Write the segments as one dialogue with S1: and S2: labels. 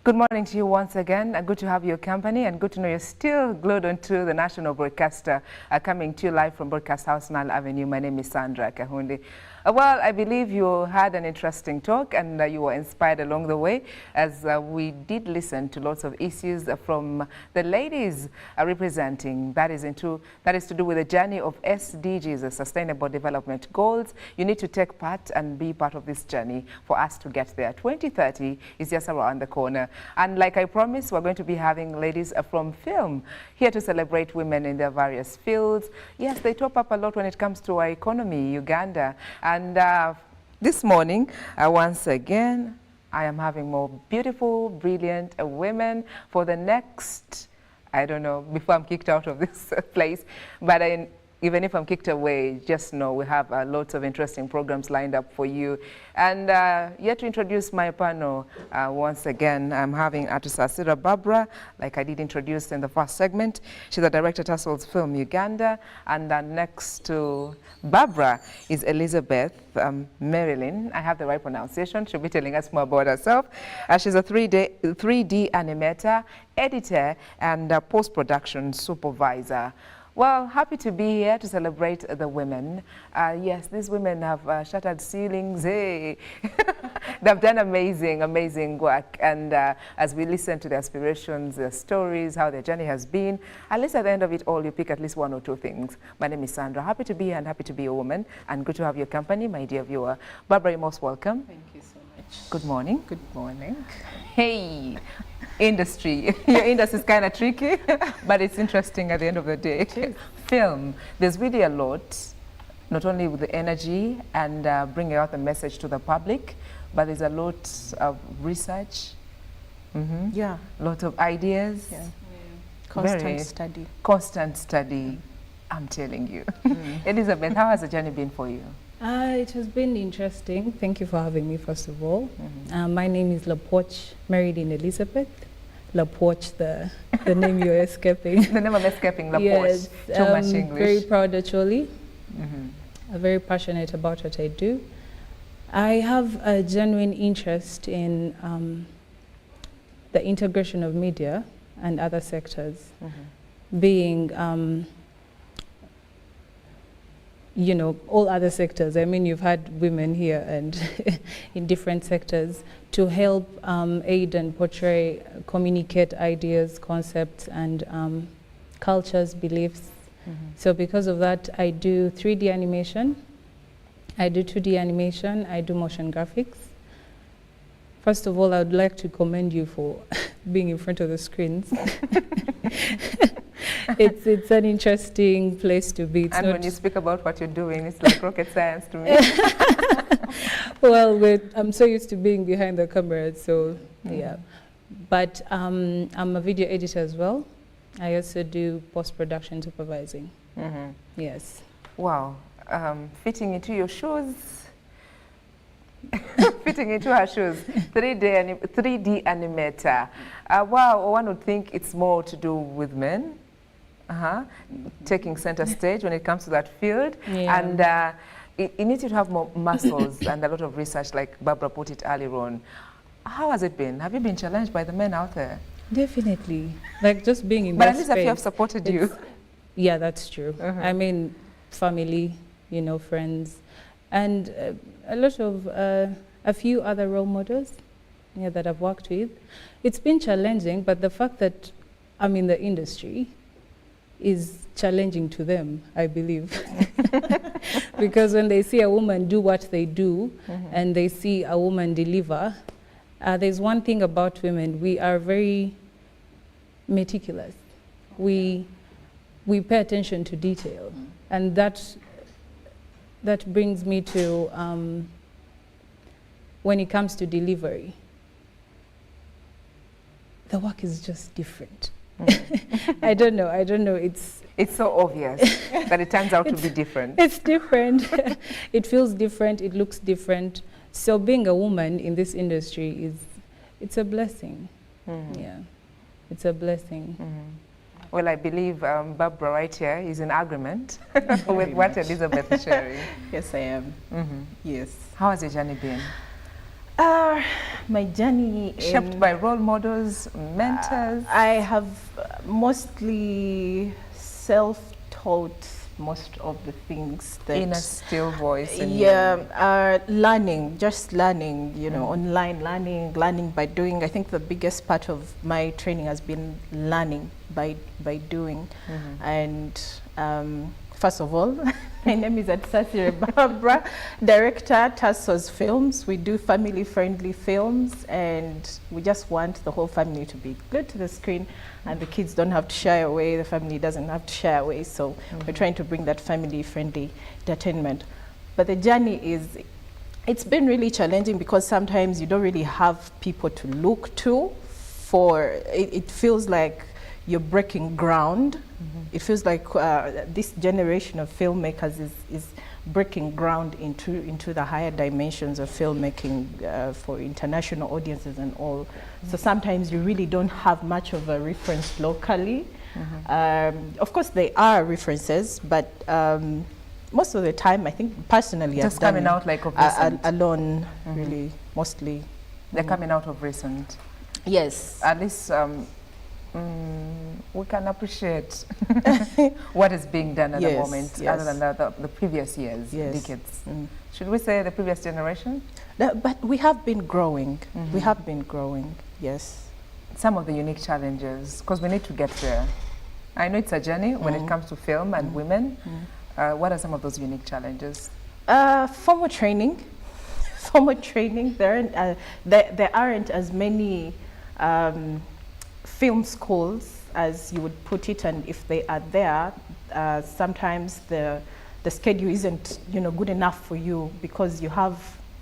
S1: Good morning to you once again. Good to have your company and good to know you're still glued onto the national broadcaster, coming to you live from Broadcast House, Nile Avenue. My name is Sandra Kahundi. Well, I believe you had an interesting talk and you were inspired along the way as we did listen to lots of issues from the ladies representing. That is to do with the journey of SDGs, the Sustainable Development Goals. You need to take part and be part of this journey for us to get there. 2030 is just around the corner. And like I promised, we're going to be having ladies from film here to celebrate women in their various fields. Yes, they top up a lot when it comes to our economy, Uganda. And this morning, once again, I am having more beautiful, brilliant women for the next, I don't know, before I'm kicked out of this place, but even if I'm kicked away, just know we have lots of interesting programs lined up for you. And yet to introduce my panel, once again, I'm having Atusasira Barbara, like I did introduce in the first segment. She's the director at Tassels Film Uganda. And next to Barbara is Elizabeth Marilyn. I have the right pronunciation. She'll be telling us more about herself. She's a 3D animator, editor, and post-production supervisor. Well, happy to be here to celebrate the women. Yes, these women have shattered ceilings. Hey. They've done amazing work. And as we listen to their aspirations, their stories, how their journey has been, at least at the end of it all, you pick at least one or two things. My name is Sandra. Happy to be here and happy to be a woman. And good to have your company, my dear viewer. Barbara, you're most welcome.
S2: Thank you so much.
S1: Good morning.
S2: Good morning.
S1: Hey. Industry. Your industry is kind of tricky, but it's interesting at the end of the day. Film, there's really a lot, not only with the energy and bringing out the message to the public, but there's a lot of research. Yeah. A lot of ideas.
S2: Yeah. Constant study.
S1: Constant study, I'm telling you. Elizabeth, how has the journey been for you?
S3: It has been interesting. Thank you for having me, first of all. My name is Lapoch Marilyn Elizabeth. Lapoch, the name you're escaping.
S1: The name I'm escaping, Lapoch.
S3: Yes,
S1: too much English.
S3: Very proud, actually. Very passionate about what I do. I have a genuine interest in the integration of media and other sectors, being you know, all other sectors. I mean, you've had women here and in different sectors to help aid and portray, communicate ideas, concepts, and cultures, beliefs. So because of that, I do 3D animation, I do 2D animation, I do motion graphics. First of all, I would like to commend you for being in front of the screens. It's an interesting place to be.
S1: And when you speak about what you're doing, it's like rocket science to me.
S3: Well, I'm so used to being behind the camera, so yeah. But I'm a video editor as well. I also do post-production supervising. Yes.
S1: Wow. Fitting into your shoes. Fitting into her shoes. 3D animator. Wow, one would think it's more to do with men. Taking center stage when it comes to that field. And it needs you to have more muscles and a lot of research, like Barbara put it earlier on. How has it been? Have you been challenged by the men out there?
S3: Definitely. Like just being in
S1: but
S3: that
S1: at least
S3: space,
S1: if you have supported you.
S3: Yeah, that's true. I mean, family, you know, friends, and a lot of, a few other role models that I've worked with. It's been challenging, but the fact that I'm in the industry is challenging to them, I believe. Because when they see a woman do what they do and they see a woman deliver, there's one thing about women, we are very meticulous. We pay attention to detail. And that brings me to when it comes to delivery, the work is just different. I don't know.
S1: It's so obvious that it turns out to be different.
S3: It's different. It feels different. It looks different. So being a woman in this industry it's a blessing. Yeah, it's a blessing.
S1: Well, I believe Barbara right here is in agreement with what Elizabeth is sharing.
S2: Yes, I am. Yes.
S1: How has your journey been?
S2: My journey
S1: Shaped by role models, mentors?
S2: I have mostly self-taught most of the things that
S1: Inner still voice. In
S2: learning, just learning, you know, online learning by doing. I think the biggest part of my training has been learning by doing. And first of all, my name is Atsasire Barbara, director, Tassos Films. We do family-friendly films, and we just want the whole family to be glued to the screen, and the kids don't have to shy away, the family doesn't have to shy away, so we're trying to bring that family-friendly entertainment. But the journey it's been really challenging because sometimes you don't really have people to look to for, it feels like you're breaking ground. It feels like this generation of filmmakers is breaking ground into the higher dimensions of filmmaking for international audiences and all. So sometimes you really don't have much of a reference locally. Of course, there are references, but most of the time, I think personally,
S1: just
S2: I've done
S1: coming out like of recent.
S2: Alone, really, mostly.
S1: They're coming out of recent.
S2: Yes.
S1: At least we can appreciate what is being done at the moment, other than the previous years, decades. Should we say the previous generation?
S2: But we have been growing. We have been growing, yes.
S1: Some of the unique challenges, because we need to get there. I know it's a journey when it comes to film and women. What are some of those unique challenges?
S2: Formal training. Formal training. There aren't as many film schools as you would put it, and if they are there, sometimes the schedule isn't, you know, good enough for you because you have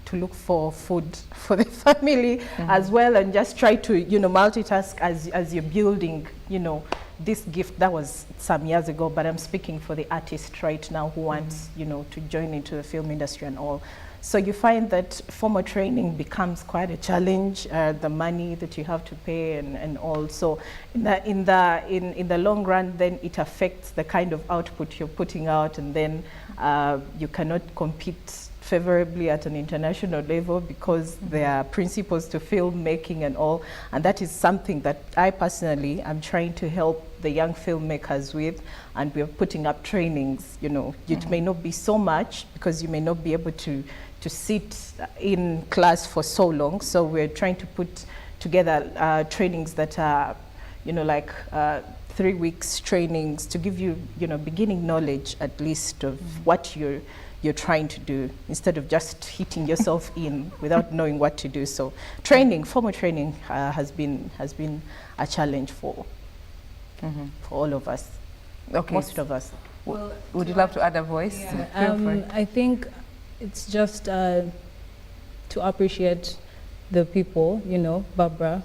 S2: to look for food for the family as well, and just try to, you know, multitask as you're building, you know, this gift. That was some years ago, but I'm speaking for the artist right now who wants, you know, to join into the film industry and all. So you find that formal training becomes quite a challenge, the money that you have to pay and all. So in the long run, then it affects the kind of output you're putting out, and then you cannot compete favorably at an international level because there are principles to filmmaking and all. And that is something that I personally am trying to help the young filmmakers with, and we're putting up trainings. You know, it may not be so much because you may not be able to sit in class for so long. So we're trying to put together trainings that are, you know, like 3 weeks trainings to give you, you know, beginning knowledge at least of what you're trying to do, instead of just hitting yourself in without knowing what to do. So training, formal training has been a challenge for all of us, most of us.
S1: Well, would you love to add a voice?
S3: Yeah. I think it's just to appreciate the people, you know, Barbara,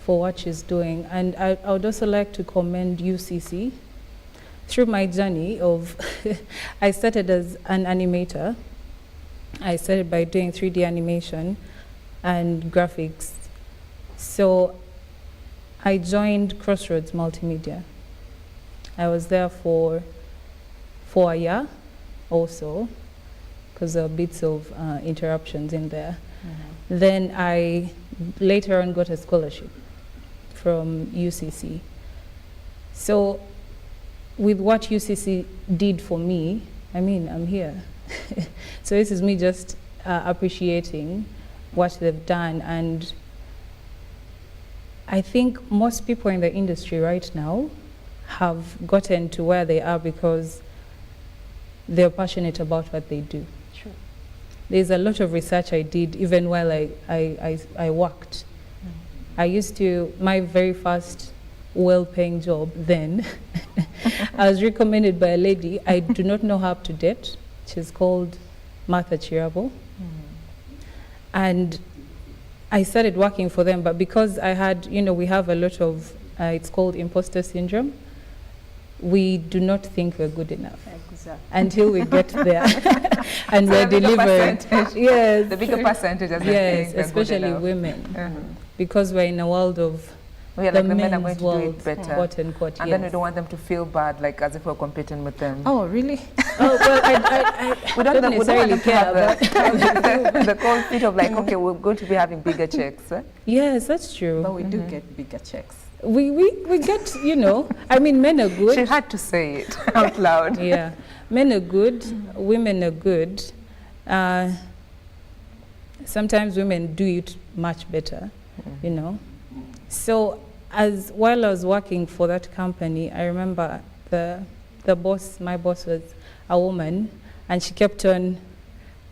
S3: for what she's doing. And I would also like to commend UCC. Through my journey of, I started as an animator. I started by doing 3D animation and graphics. So I joined Crossroads Multimedia. I was there for a year also, because there were bits of interruptions in there. Then I later on got a scholarship from UCC. So with what UCC did for me, I mean, I'm here. So this is me just appreciating what they've done. And I think most people in the industry right now have gotten to where they are because they're passionate about what they do.
S2: Sure.
S3: There's a lot of research I did even while I worked. I used to, my very first well-paying job then, I was recommended by a lady. I do not know her up to date. She's called Martha Chirabo. And I started working for them, but because I had, you know, we have a lot of, it's called imposter syndrome. We do not think we're good enough until we get there and we're delivered.
S1: Yes, the bigger percentage.
S3: Yes, especially women, because we're in a world of
S1: Yeah,
S3: the
S1: like the men are going
S3: men's
S1: to do
S3: world,
S1: it better.
S3: quote unquote.
S1: And
S3: yes.
S1: then we don't want them to feel bad, like as if we're competing with them.
S2: Oh, really?
S3: Oh, well, I
S1: We
S3: don't necessarily care, but
S1: the cold feet of like, okay, we're going to be having bigger checks.
S3: yes, that's true.
S2: But we do get bigger checks.
S3: We get, you know, I mean, men are good.
S1: She had to say it out loud.
S3: Yeah, men are good, women are good. Sometimes women do it much better, you know. So while I was working for that company, I remember my boss was a woman, and she kept on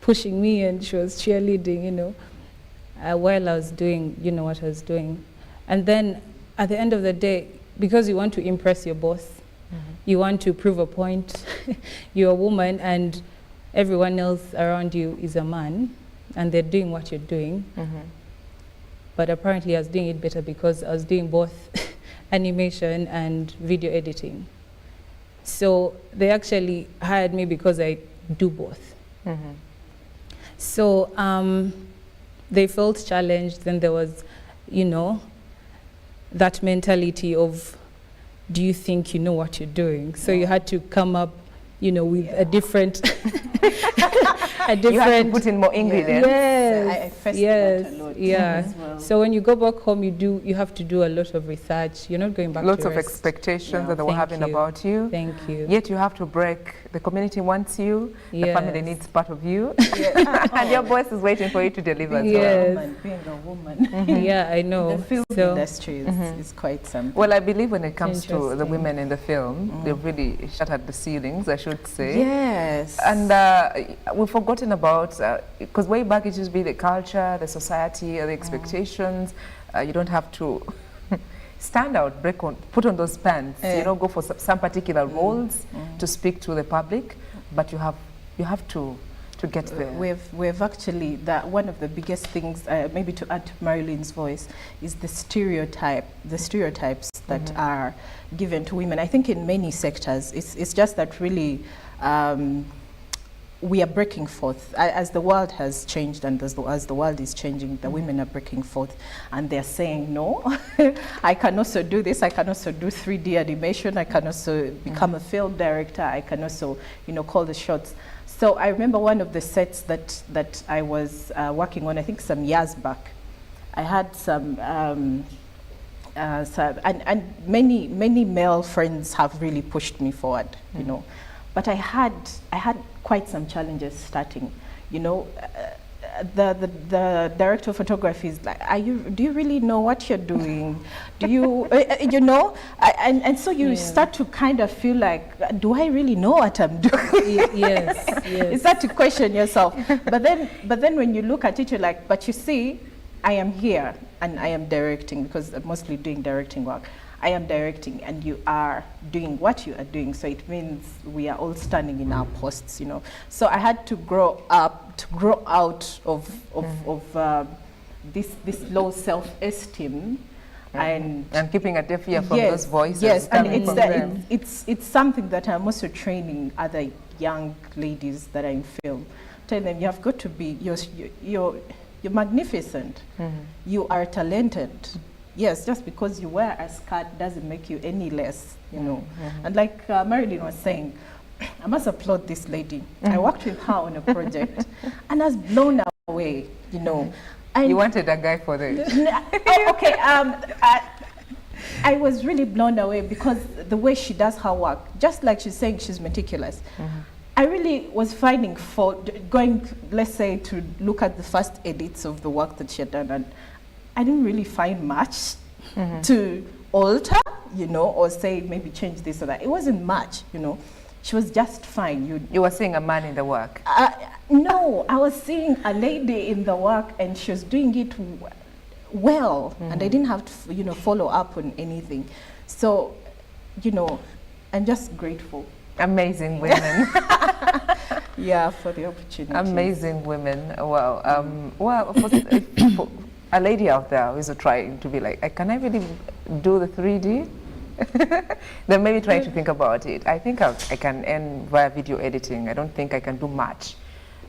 S3: pushing me, and she was cheerleading, you know, while I was doing, you know, what I was doing. And then at the end of the day, because you want to impress your boss, you want to prove a point, you're a woman and everyone else around you is a man, and they're doing what you're doing. But apparently I was doing it better because I was doing both animation and video editing. So they actually hired me because I do both. So they felt challenged. Then there was, you know, that mentality of, do you think you know what you're doing? So you had to come up, you know, with a different, a different.
S1: You have to put in more ingredients.
S3: Yes,
S2: I faced
S3: yes,
S2: that a lot
S3: yeah.
S2: as well.
S3: So when you go back home, you have to do a lot of research. You're not going back
S1: Lots
S3: to
S1: of
S3: rest.
S1: expectations that they were
S3: Thank
S1: having
S3: you.
S1: about you.
S3: Thank you.
S1: Yet you have to break. The community wants you. The family
S3: Yes.
S1: needs part of you. And your voice is waiting for you to deliver as well.
S3: Yes.
S2: Being a woman.
S3: Yeah, I know.
S2: The film
S3: So
S2: industry is quite something.
S1: Well, I believe when it comes to the
S3: Interesting.
S1: women in the film, they've really shattered the ceilings, I should say.
S2: Yes.
S1: And we've forgotten about, because way back it used to be the culture, the society, the expectations. You don't have to stand out, put on those pants, you know, go for some particular roles to speak to the public, but you have to get there.
S2: We've actually, one of the biggest things, maybe to add to Marilyn's voice, is the stereotypes that are given to women. I think in many sectors, it's just that really we are breaking forth. As the world has changed and as the world is changing, the women are breaking forth and they're saying, no, I can also do this, I can also do 3D animation, I can also become a film director, I can also, you know, call the shots. So I remember one of the sets that I was working on, I think some years back. I had some, and many male friends have really pushed me forward, you know. But I had quite some challenges starting, you know. The director of photography is like, do you really know what you're doing? Do you, you know? And so you start to kind of feel like, do I really know what I'm doing?
S3: yes.
S2: You start to question yourself. But then when you look at it, you're like, but you see, I am here and I am directing, because I'm mostly doing directing work. I am directing and you are doing what you are doing, so it means we are all standing in our posts, you know. So I had to grow out of this low self-esteem and
S1: keeping a deaf ear from those voices.
S2: Yes, and it's something that I'm also training other young ladies that are in film. Tell them, you have got to be, you're magnificent, you are talented. Yes, just because you wear a skirt doesn't make you any less, you know. And like Marilyn was saying, I must applaud this lady. I worked with her on a project and I was blown away, you know. And
S1: you wanted a guy for this?
S2: Okay, I was really blown away because the way she does her work, just like she's saying she's meticulous. I really was finding fault going, let's say, to look at the first edits of the work that she had done, and I didn't really find much to alter, you know, or say maybe change this or that. It wasn't much, you know. She was just fine.
S1: You were seeing a man in the work?
S2: No, I was seeing a lady in the work and she was doing it well, and I didn't have to, you know, follow up on anything. So, you know, I'm just grateful.
S1: Amazing women.
S2: Yeah, for the opportunity.
S1: Amazing women. Wow. Well, for a lady out there who is trying to be like, can I really do the 3D? Then maybe trying to think about it. I think I can end via video editing. I don't think I can do much.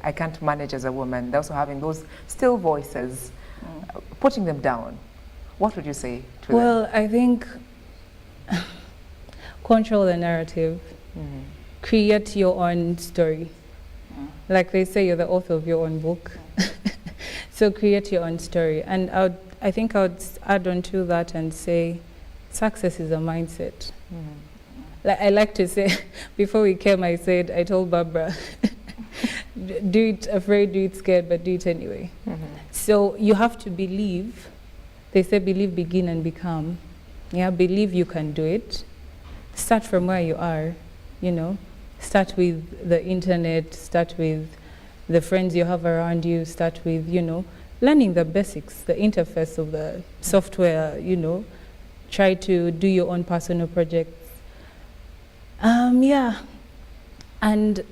S1: I can't manage as a woman. They're also having those still voices, putting them down. what would you say to them?
S3: Well, I think control the narrative. Create your own story. Like they say, you're the author of your own book. So create your own story. And I think I would add on to that and say, success is a mindset. Like I like to say, before we came, I told Barbara, do it afraid, do it scared, but do it anyway. So you have to believe. They say believe, begin, and become. Yeah, believe you can do it. Start from where you are, you know. Start with the internet, start with the friends you have around you, start with, you know, learning the basics, the interface of the software, you know. Try to do your own personal projects. Yeah, and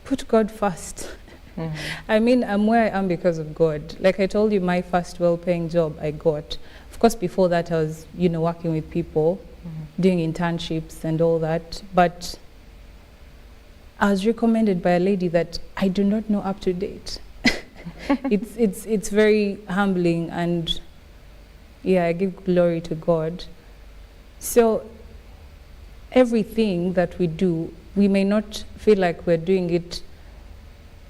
S3: put God first. I mean, I'm where I am because of God. Like I told you, my first well-paying job I got. Of course, before that I was, you know, working with people, doing internships and all that. But I was recommended by a lady that I do not know up to date. It's very humbling, and yeah, I give glory to God. So everything that we do, we may not feel like we're doing it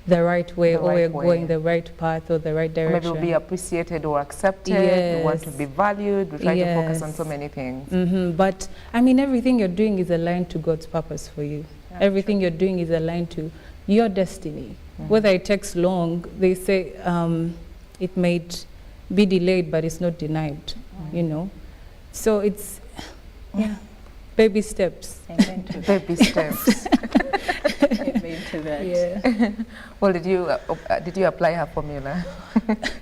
S3: the right way, or we're going the right path or the right direction.
S1: Maybe we'll be appreciated or accepted. We want to be valued. We try to focus on so many things.
S3: But I mean, everything you're doing is aligned to God's purpose for you. Everything you're doing is aligned to your destiny. Whether it takes long, they say it may be delayed, but it's not denied, you know. So it's, baby steps.
S2: Amen to that.
S1: Baby steps.
S2: Amen to that.
S3: Yeah.
S1: Well, did you apply her formula?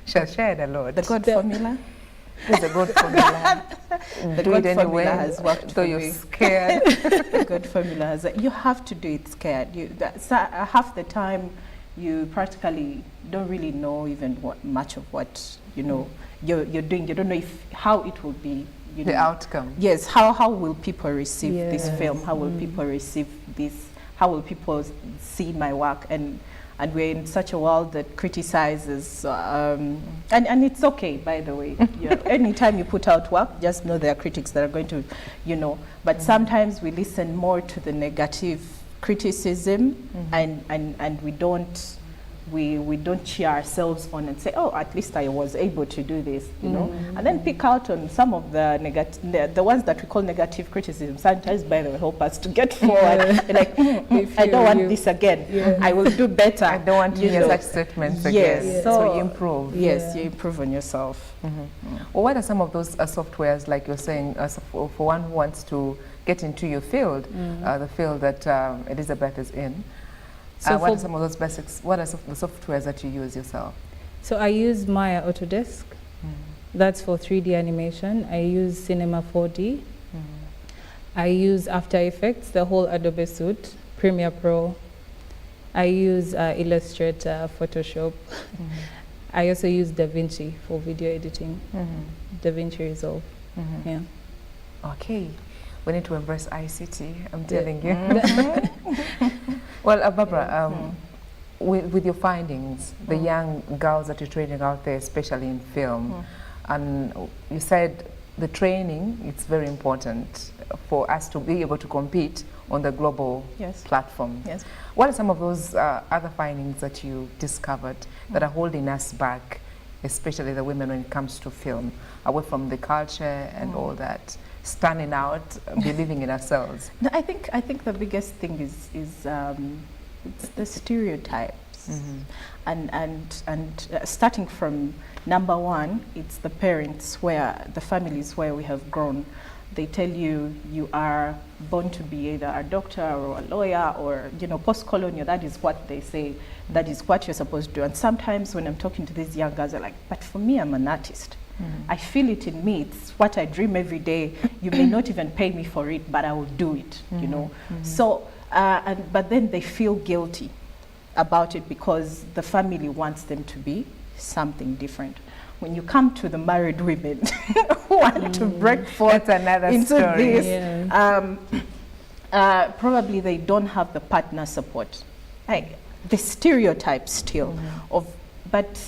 S1: She has shared a lot.
S2: The God formula?
S1: It's a good formula.
S2: The
S1: Do
S2: God
S1: it
S2: formula
S1: anyway,
S2: has worked
S1: though
S2: for
S1: you're
S2: me.
S1: scared.
S2: The God formula has, you have to do it scared. Half the time, you practically don't really know even much of what, you know, you're doing. You don't know how it will be. You
S1: The
S2: know.
S1: outcome.
S2: Yes, how will people receive this
S3: Yes.
S2: film? How will people receive this? How will people see my work? And we're in such a world that criticizes, and it's okay, by the way. Anytime you put out work, just know there are critics that are going to, you know, but sometimes we listen more to the negative criticism, and we don't cheer ourselves on and say, oh, at least I was able to do this, you know, and then pick out on some of the ones that we call negative criticism. Sometimes, by the way, help us to get forward. You're like, I don't want this again. I will do better.
S1: I don't want to hear such statements again.
S2: Yes.
S1: So you improve.
S2: Yes, you improve on yourself.
S1: Well, what are some of those softwares, like you're saying, for one who wants to get into your field, the field that Elizabeth is in?
S3: So
S1: what are some of those basics? What are the softwares that you use yourself?
S3: So I use Maya Autodesk. That's for 3D animation. I use Cinema 4D. I use After Effects, the whole Adobe suite, Premiere Pro. I use Illustrator, Photoshop. I also use DaVinci for video editing. DaVinci Resolve. Yeah.
S1: Okay. We need to embrace ICT, I'm telling you. Well, Barbara, with your findings, the young girls that you're training out there, especially in film, and you said the training, it's very important for us to be able to compete on the global platform.
S2: Yes.
S1: What are some of those other findings that you discovered that are holding us back, especially the women when it comes to film, away from the culture and all that? Standing out, believing in ourselves.
S2: No, I think the biggest thing is it's the stereotypes, and starting from number one, it's the parents, where the families where we have grown. They tell you you are born to be either a doctor or a lawyer, or, you know, post-colonial. That is what they say. That is what you're supposed to do. And sometimes when I'm talking to these young girls, they're like, "But for me, I'm an artist. I feel it in me. It's what I dream every day. You may not even pay me for it, but I will do it." You know. So, but then they feel guilty about it because the family wants them to be something different. When you come to the married women who want to break forth into
S1: story.
S2: this, probably they don't have the partner support. Like the stereotype still of, but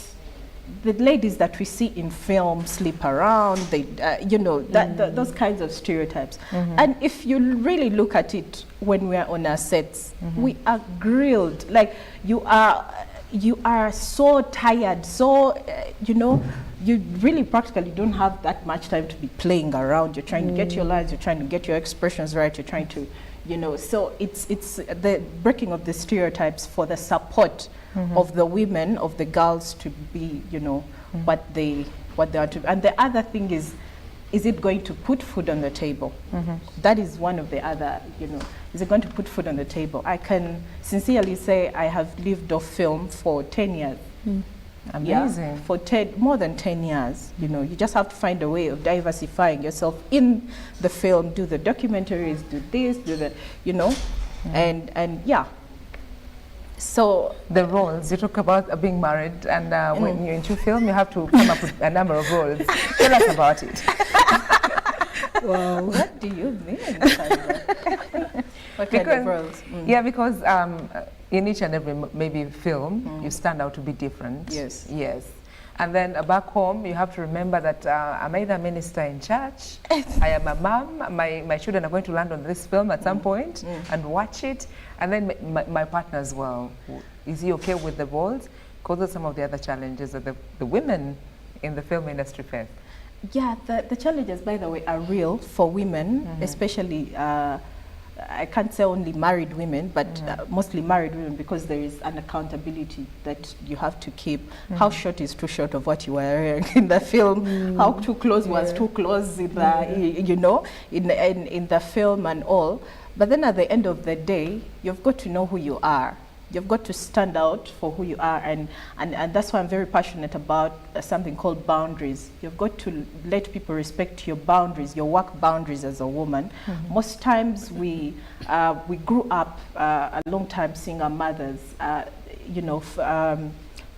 S2: the ladies that we see in film sleep around, they, you know, those kinds of stereotypes. And if you really look at it when we are on our sets, we are grilled. Like, you are so tired, so, you know, you really practically don't have that much time to be playing around. You're trying to get your lines, you're trying to get your expressions right, you're trying to, you know, so it's the breaking of the stereotypes for the support of the women, of the girls to be, you know, what they are to. And the other thing is it going to put food on the table? That is one of the other, you know, is it going to put food on the table? I can sincerely say I have lived off film for 10 years.
S1: Amazing.
S2: Yeah, for more than 10 years, you know, you just have to find a way of diversifying yourself in the film, do the documentaries, do this, do that, you know, and yeah. So
S1: the roles, you talk about being married, and when you're into film, you have to come up with a number of roles. Tell us about it.
S2: Wow. What do you mean? What kind of roles?
S1: Yeah, because in each and every maybe film, you stand out to be different.
S2: Yes.
S1: Yes. And then back home, you have to remember that I'm either a minister in church, I am a mom, my children are going to land on this film at some point and watch it. And then my partner as well. Is he okay with the roles? Because of some of the other challenges that the women in the film industry face.
S2: Yeah, the challenges, by the way, are real for women, especially, I can't say only married women, but mostly married women, because there is an accountability that you have to keep. How short is too short of what you were wearing in the film? How too close was too close in the, you know, in the film and all. But then at the end of the day, you've got to know who you are. You've got to stand out for who you are, and that's why I'm very passionate about something called boundaries. You've got to let people respect your boundaries, your work boundaries as a woman. Most times we grew up a long time seeing our mothers, you know,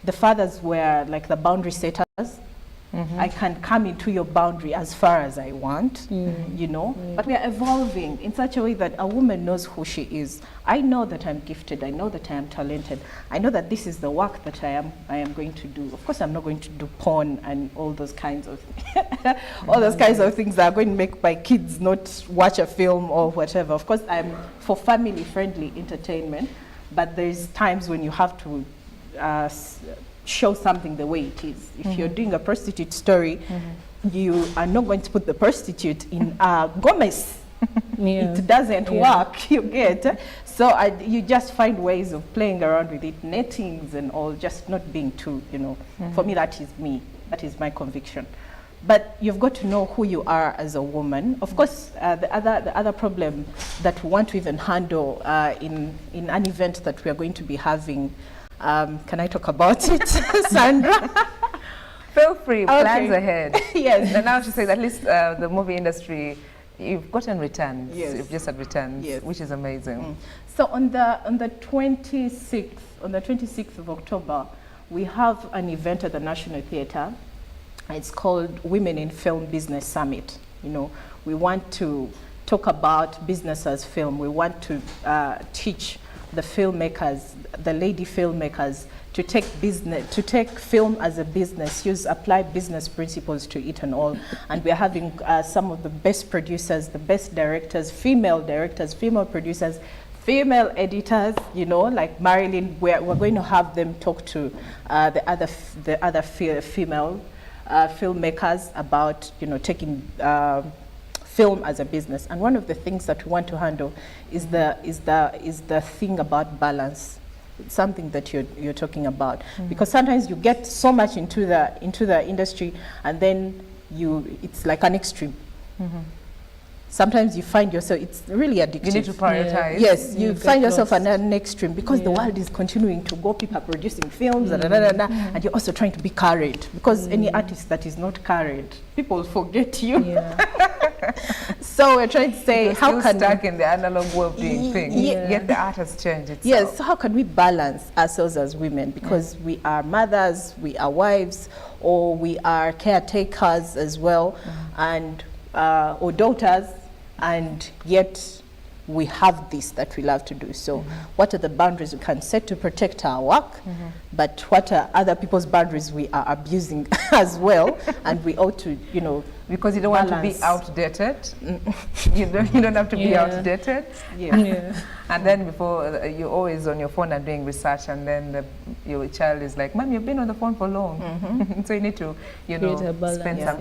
S2: the fathers were like the boundary setters. I can come into your boundary as far as I want, you know, but we are evolving in such a way that a woman knows who she is. I know that I'm gifted, I know that I am talented, I know that this is the work that I am going to do. Of course, I'm not going to do porn and all those kinds of all those kinds of things that are going to make my kids not watch a film or whatever. Of course, I'm for family-friendly entertainment, but there's times when you have to show something the way it is. If you're doing a prostitute story, you are not going to put the prostitute in Gomez. It doesn't work, you get. So you just find ways of playing around with it, nettings and all, just not being too, you know. For me, that is me. That is my conviction. But you've got to know who you are as a woman. Of course, the other problem that we want to even handle in an event that we are going to be having. Can I talk about it, Sandra?
S1: Feel free, plans ahead.
S2: Yes.
S1: And now to say that at least the movie industry, you've gotten returns.
S2: Yes.
S1: You've just had returns, which is amazing.
S2: So on the 26th of October, we have an event at the National Theatre. It's called Women in Film Business Summit. You know, we want to talk about business as film. We want to teach the filmmakers, the lady filmmakers, to take film as a business, apply business principles to it and all. And we're having some of the best producers, the best directors, female producers, female editors, you know, like Marilyn. We're going to have them talk to the other female filmmakers about, you know, taking film as a business. And one of the things that we want to handle is the thing about balance. It's something that you're talking about, because sometimes you get so much into the industry, and then it's like an extreme. Sometimes you find yourself, it's really addictive.
S1: You need to prioritize.
S2: Yes, you find yourself at an extreme, because the world is continuing to go. People are producing films, and you're also trying to be carried, because any artist that is not carried, people forget you. So we're trying to say, how can
S1: stuck in the analog way of doing things? Yet the art has changed itself.
S2: Yes. So how can we balance ourselves as women, because we are mothers, we are wives, or we are caretakers as well, and or daughters, and yet we have this that we love to do. So what are the boundaries we can set to protect our work, but what are other people's boundaries we are abusing as well, and we ought to, you know,
S1: because you don't want to be
S2: balance.
S1: outdated. You don't have to be
S3: Yeah.
S1: outdated.
S3: Yeah.
S1: And then before, you're always on your phone and doing research, and then your child is like, Mom, you've been on the phone for long. So you need to, you know,
S3: Create a balance,
S1: spend
S3: yeah.
S1: some